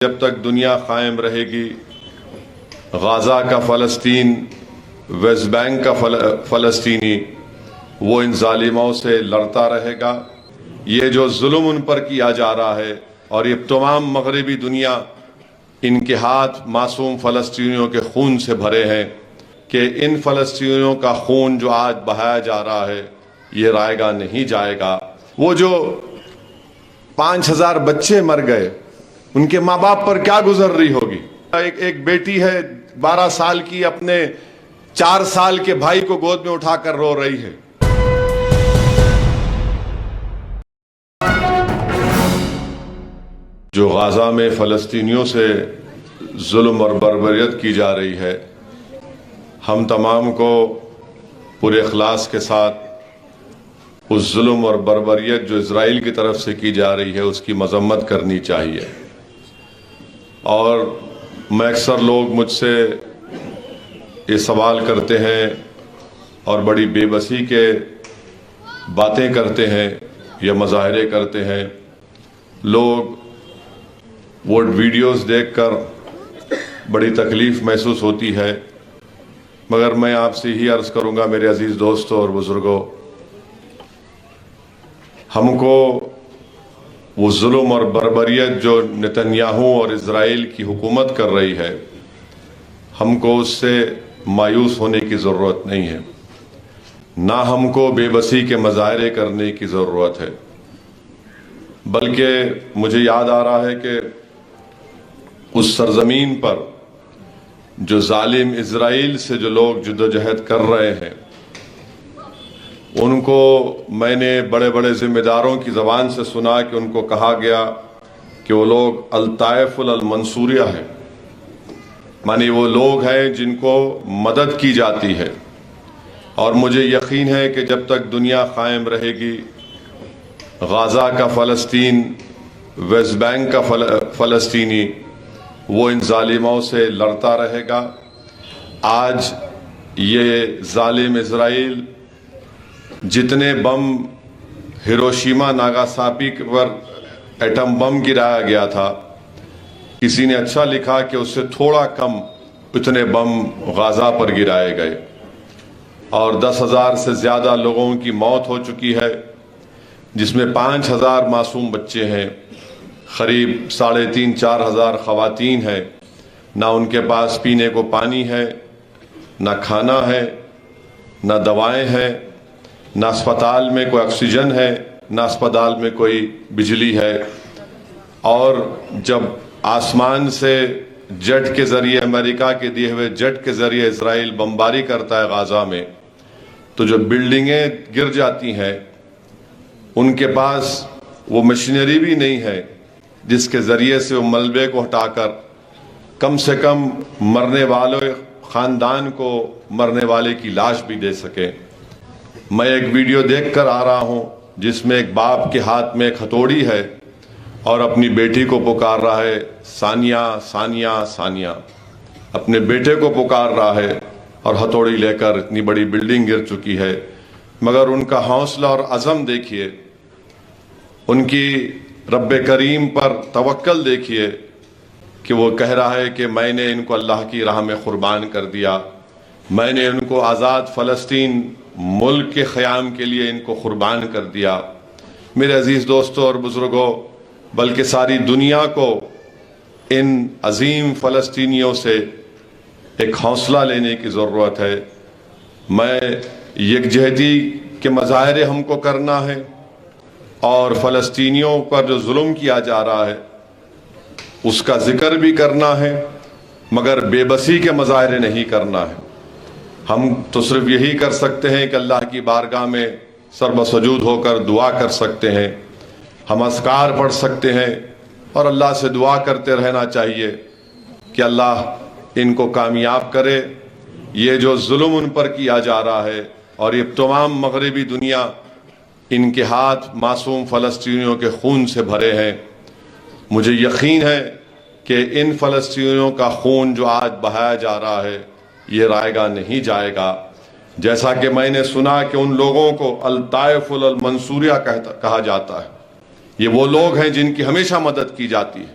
جب تک دنیا قائم رہے گی غازہ کا فلسطین، ویسٹ بینک کا فلسطینی وہ ان ظالموں سے لڑتا رہے گا۔ یہ جو ظلم ان پر کیا جا رہا ہے اور یہ تمام مغربی دنیا ان کے ہاتھ معصوم فلسطینیوں کے خون سے بھرے ہیں کہ ان فلسطینیوں کا خون جو آج بہایا جا رہا ہے یہ رائے گا نہیں جائے گا۔ وہ جو 5000 بچے مر گئے ان کے ماں باپ پر کیا گزر رہی ہوگی۔ ایک بیٹی ہے 12 سال کی، اپنے 4 سال کے بھائی کو گود میں اٹھا کر رو رہی ہے۔ جو غازہ میں فلسطینیوں سے ظلم اور بربریت کی جا رہی ہے، ہم تمام کو پورے اخلاص کے ساتھ اس ظلم اور بربریت جو اسرائیل کی طرف سے کی جا رہی ہے اس کی مذمت کرنی چاہیے۔ اور میں اکثر لوگ مجھ سے یہ سوال کرتے ہیں اور بڑی بے بسی کے باتیں کرتے ہیں یا مظاہرے کرتے ہیں، لوگ وہ ویڈیوز دیکھ کر بڑی تکلیف محسوس ہوتی ہے، مگر میں آپ سے ہی عرض کروں گا میرے عزیز دوستوں اور بزرگوں، ہم کو وہ ظلم اور بربریت جو نتنیاہو اور اسرائیل کی حکومت کر رہی ہے، ہم کو اس سے مایوس ہونے کی ضرورت نہیں ہے، نہ ہم کو بے بسی کے مظاہرے کرنے کی ضرورت ہے، بلکہ مجھے یاد آ رہا ہے کہ اس سرزمین پر جو ظالم اسرائیل سے جو لوگ جدوجہد کر رہے ہیں ان کو میں نے بڑے بڑے ذمہ داروں کی زبان سے سنا کہ ان کو کہا گیا کہ وہ لوگ الطائف المنصوریہ ہے، معنی وہ لوگ ہیں جن کو مدد کی جاتی ہے۔ اور مجھے یقین ہے کہ جب تک دنیا قائم رہے گی غازہ کا فلسطین، ویسٹ بینک کا فلسطینی وہ ان ظالموں سے لڑتا رہے گا۔ آج یہ ظالم اسرائیل جتنے بم ہیروشیما ناگاساکی پر ایٹم بم گرایا گیا تھا، کسی نے اچھا لکھا کہ اس سے تھوڑا کم اتنے بم غازہ پر گرائے گئے اور 10,000 سے زیادہ لوگوں کی موت ہو چکی ہے، جس میں 5,000 معصوم بچے ہیں، قریب 3,500-4 ہزار خواتین ہیں، نہ ان کے پاس پینے کو پانی ہے، نہ کھانا ہے، نہ دوائیں ہیں، نہ اسپتال میں کوئی آکسیجن ہے، نہ اسپتال میں کوئی بجلی ہے۔ اور جب آسمان سے جٹ کے ذریعے، امریکہ کے دیے ہوئے جٹ کے ذریعے اسرائیل بمباری کرتا ہے غازہ میں، تو جو بلڈنگیں گر جاتی ہیں ان کے پاس وہ مشینری بھی نہیں ہے جس کے ذریعے سے وہ ملبے کو ہٹا کر کم سے کم مرنے والے خاندان کو مرنے والے کی لاش بھی دے سکے۔ میں ایک ویڈیو دیکھ کر آ رہا ہوں جس میں ایک باپ کے ہاتھ میں ایک ہتھوڑی ہے اور اپنی بیٹی کو پکار رہا ہے، ثانیہ ثانیہ ثانیہ، اپنے بیٹے کو پکار رہا ہے اور ہتھوڑی لے کر۔ اتنی بڑی بلڈنگ گر چکی ہے، مگر ان کا حوصلہ اور عزم دیکھیے، ان کی رب کریم پر توکل دیکھیے کہ وہ کہہ رہا ہے کہ میں نے ان کو اللہ کی راہ میں قربان کر دیا، میں نے ان کو آزاد فلسطین ملک کے قیام کے لیے ان کو قربان کر دیا۔ میرے عزیز دوستوں اور بزرگوں، بلکہ ساری دنیا کو ان عظیم فلسطینیوں سے ایک حوصلہ لینے کی ضرورت ہے۔ میں یکجہتی کے مظاہرے ہم کو کرنا ہے اور فلسطینیوں پر جو ظلم کیا جا رہا ہے اس کا ذکر بھی کرنا ہے، مگر بے بسی کے مظاہرے نہیں کرنا ہے۔ ہم تو صرف یہی کر سکتے ہیں کہ اللہ کی بارگاہ میں سر بسجود ہو کر دعا کر سکتے ہیں، ہم اذکار پڑھ سکتے ہیں اور اللہ سے دعا کرتے رہنا چاہیے کہ اللہ ان کو کامیاب کرے۔ یہ جو ظلم ان پر کیا جا رہا ہے اور یہ تمام مغربی دنیا ان کے ہاتھ معصوم فلسطینیوں کے خون سے بھرے ہیں، مجھے یقین ہے کہ ان فلسطینیوں کا خون جو آج بہایا جا رہا ہے یہ رائے گا نہیں جائے گا۔ جیسا کہ میں نے سنا کہ ان لوگوں کو الطائف المنصوریہ کہا جاتا ہے، یہ وہ لوگ ہیں جن کی ہمیشہ مدد کی جاتی ہے۔